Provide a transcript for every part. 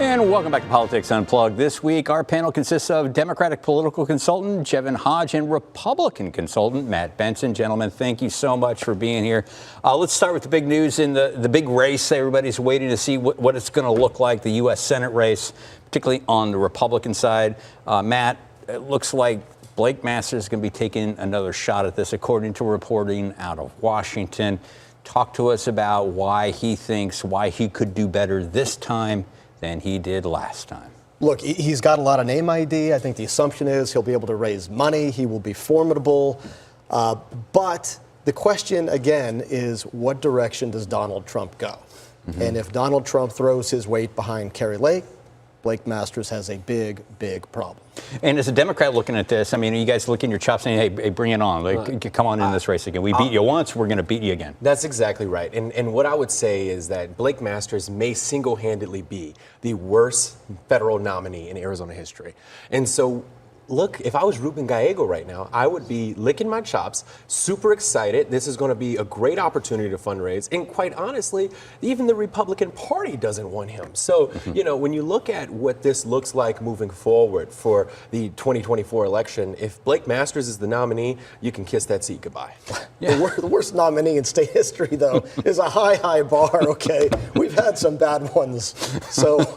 And welcome back to Politics Unplugged. This week, our panel consists of Democratic political consultant Jevin Hodge and Republican consultant Matt Benson. Gentlemen, thank you so much for being here. Let's start with the big news in the big race. Everybody's waiting to see what it's going to look like, the U.S. Senate race, particularly on the Republican side. Matt, it looks like Blake Masters is going to be taking another shot at this, according to reporting out of Washington. Talk to us about why he could do better this time than he did last time. Look, he's got a lot of name ID. I think the assumption is he'll be able to raise money. He will be formidable. But the question, again, is what direction does Donald Trump go? Mm-hmm. And if Donald Trump throws his weight behind Kari Lake, Blake Masters has a big, big problem. And as a Democrat looking at this, I mean, are you guys licking your chops saying, hey, bring it on. Like, come on in this race again. We beat you once, we're going to beat you again. That's exactly right. And what I would say is that Blake Masters may single-handedly be the worst federal nominee in Arizona history. And so, look, if I was Ruben Gallego right now, I would be licking my chops, super excited. This is going to be a great opportunity to fundraise. And quite honestly, even the Republican Party doesn't want him. So, you know, when you look at what this looks like moving forward for the 2024 election, if Blake Masters is the nominee, you can kiss that seat goodbye. Yeah. The worst nominee in state history, though, is a high bar, okay? We've had some bad ones. So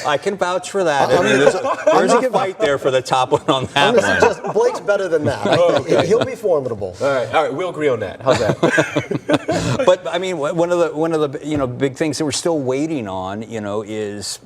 I can vouch for that. I mean, there's a fight there for the top one on that one. Blake's better than that. Okay. He'll be formidable. All right, we'll agree on that. How's that? But I mean, one of the big things that we're still waiting on, is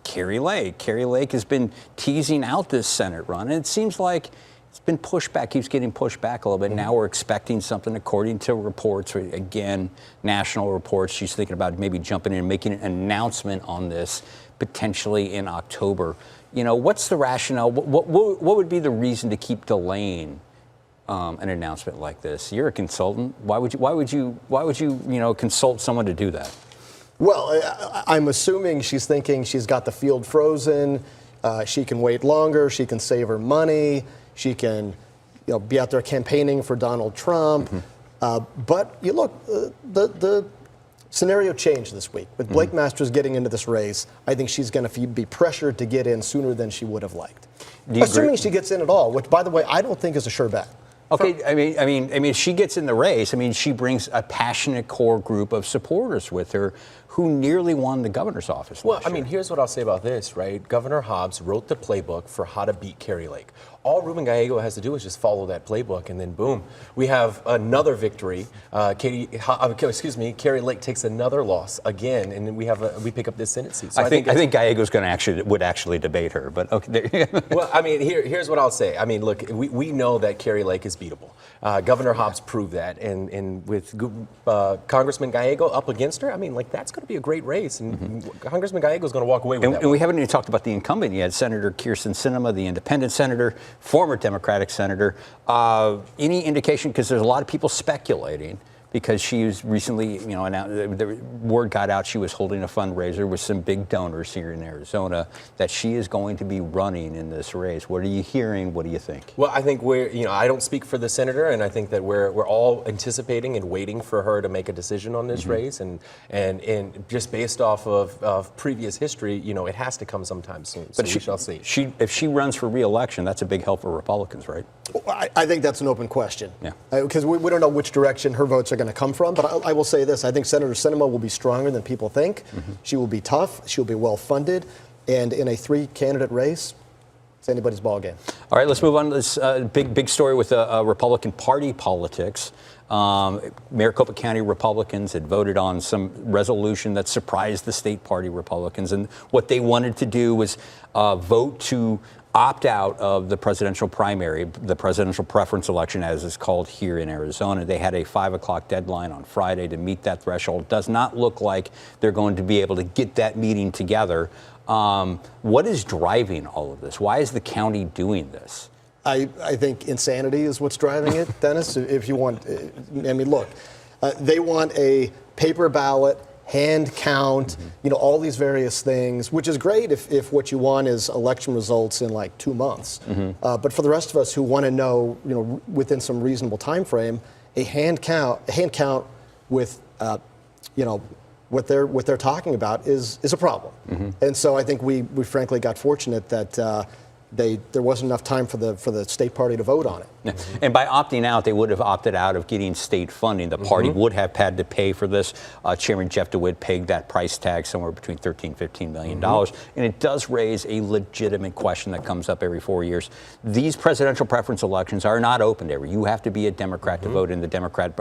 Kari Lake. Kari Lake has been teasing out this Senate run, and it seems like it's been pushed back, keeps getting pushed back a little bit. Mm-hmm. Now we're expecting something, according to reports, again, national reports. She's thinking about maybe jumping in and making an announcement on this potentially in October. What's the rationale? What would be the reason to keep delaying an announcement like this? You're a consultant. Why would you consult someone to do that? Well, I'm assuming she's thinking she's got the field frozen. She can wait longer. She can save her money. She can, be out there campaigning for Donald Trump. Mm-hmm. But you look, the scenario changed this week. With Blake Masters getting into this race, I think she's going to be pressured to get in sooner than she would have liked. Assuming she gets in at all, which, by the way, I don't think is a sure bet. Okay, I mean, if she gets in the race, she brings a passionate core group of supporters with her who nearly won the governor's office. Well, here's what I'll say about this, right? Governor Hobbs wrote the playbook for how to beat Kari Lake. All Ruben Gallego has to do is just follow that playbook, and then boom, we have another victory. Kari Lake takes another loss again, and then we pick up this Senate seat. So I think Gallego's would actually debate her, but okay. Well, here's what I'll say. Look, we know that Kari Lake is beatable. Governor Hobbs proved that, and with Congressman Gallego up against her, that's going to be a great race, and Congressman Gallego is going to walk away with that. And we haven't even talked about the incumbent yet, Senator Kyrsten Sinema, the independent senator, former Democratic senator. Any indication, because there's a lot of people speculating, because she was recently, announced, the word got out she was holding a fundraiser with some big donors here in Arizona, that she is going to be running in this race. What are you hearing? What do you think? Well, I think I don't speak for the senator, and I think that we're all anticipating and waiting for her to make a decision on this race, and just based off of previous history, it has to come sometime soon. But we shall see. If she runs for re-election, that's a big help for Republicans, right? I think that's an open question. Yeah. Because we don't know which direction her votes are going to come from. But I will say this. I think Senator Sinema will be stronger than people think. Mm-hmm. She will be tough. She'll be well-funded. And in a three-candidate race, it's anybody's ball game. All right, let's move on to this big story with Republican Party politics. Maricopa County Republicans had voted on some resolution that surprised the state party Republicans. And what they wanted to do was vote to opt out of the presidential primary, the presidential preference election, as it's called here in Arizona. They had a 5 o'clock deadline on Friday to meet that threshold. Does not look like they're going to be able to get that meeting together. What is driving all of this? Why is the county doing this? I think insanity is what's driving it, Dennis. If you want, look, they want a paper ballot, hand count, all these various things, which is great if what you want is election results in like 2 months. But for the rest of us who want to know, within some reasonable time frame, a hand count with, what they're talking about is a problem. And so I think we frankly got fortunate that there wasn't enough time for the state party to vote on it. And by opting out, they would have opted out of getting state funding. The party would have had to pay for this. Chairman Jeff DeWitt pegged that price tag somewhere between $13, $15 million. And it does raise a legitimate question that comes up every 4 years. These presidential preference elections are not open to every. You have to be a Democrat to vote in the Democrat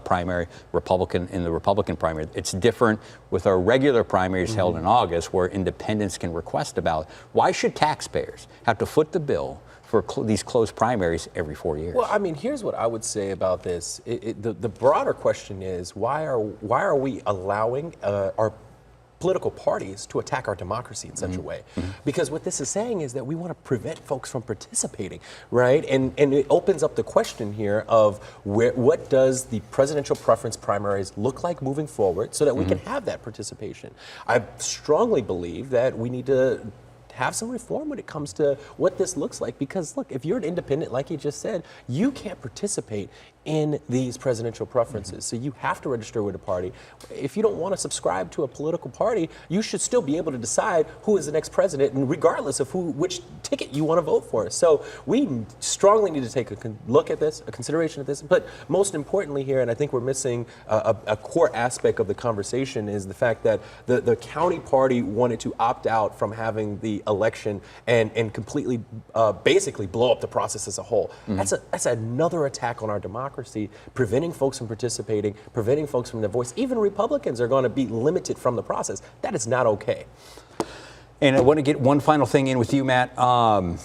primary, Republican in the Republican primary. It's different with our regular primaries held in August, where independents can request a ballot. Why should taxpayers have to foot the bill for these closed primaries every 4 years? Well, I mean, here's what I would say about this. The broader question is, why are we allowing our political parties to attack our democracy in such a way? Because what this is saying is that we want to prevent folks from participating, right? And it opens up the question here of what does the presidential preference primaries look like moving forward so that we can have that participation. I strongly believe that we need to have some reform when it comes to what this looks like, because look, if you're an independent, like you just said, you can't participate in these presidential preferences. So you have to register with a party. If you don't want to subscribe to a political party, you should still be able to decide who is the next president, and regardless of which ticket you want to vote for. So we strongly need to take a look at this, a consideration of this. But most importantly here, and I think we're missing a core aspect of the conversation, is the fact that the county party wanted to opt out from having the election and completely basically blow up the process as a whole. That's another attack on our democracy, preventing folks from participating, preventing folks from their voice. Even Republicans are going to be limited from the process. That is not okay. And I want to get one final thing in with you, Matt.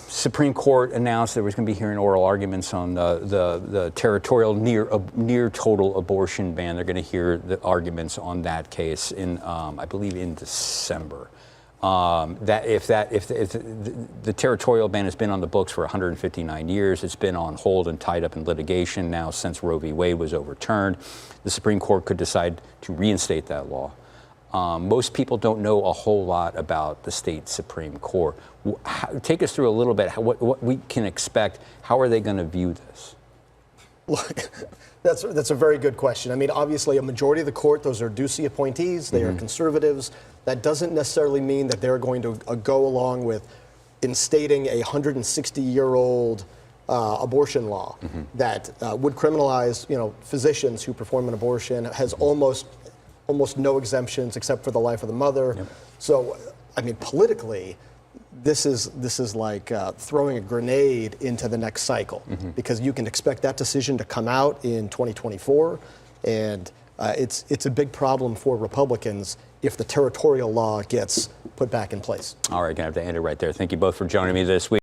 Supreme Court announced there was going to be hearing oral arguments on the territorial near total abortion ban. They're going to hear the arguments on that case in, I believe, in December. If the territorial ban has been on the books for 159 years, it's been on hold and tied up in litigation now since Roe v. Wade was overturned. The Supreme Court could decide to reinstate that law. Most people don't know a whole lot about the state Supreme Court. Take us through a little bit what we can expect. How are they going to view this? Look, that's a very good question. I mean, obviously, a majority of the court, those are Ducey appointees. They are conservatives. That doesn't necessarily mean that they're going to go along with instating a 160-year-old abortion law that would criminalize, physicians who perform an abortion, has almost no exemptions except for the life of the mother. So, I mean, politically, this is like throwing a grenade into the next cycle, because you can expect that decision to come out in 2024, and it's a big problem for Republicans if the territorial law gets put back in place. All right, gonna have to end it right there. Thank you both for joining me this week.